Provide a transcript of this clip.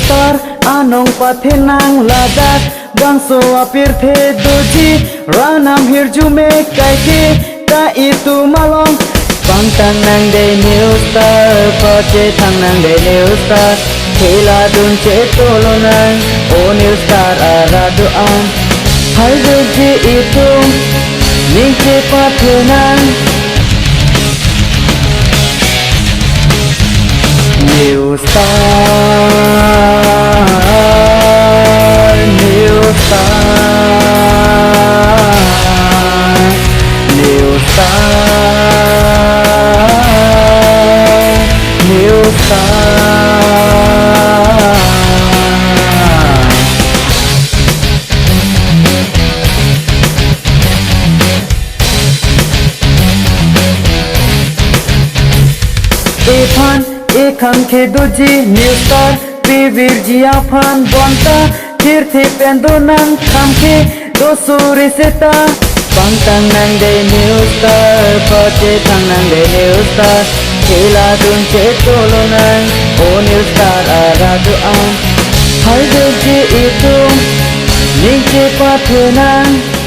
star anong pathenang ladak bangso apir the doji ranam hirjume kaike ka itu malong bangtang nang de new star pache thang nang de new star khela dun che tolonan o new star aradu am hai doji itu ningche pathenang new star, new star, new star, new star. Epan ekhang ke doji new star pivir jia phan bonta tirthi pendo nang khamke dosuri seta bangtang nang de new star pache thang nang de new star khela dun che tolo nang o new star aradu am hai doji itu ningche pathenang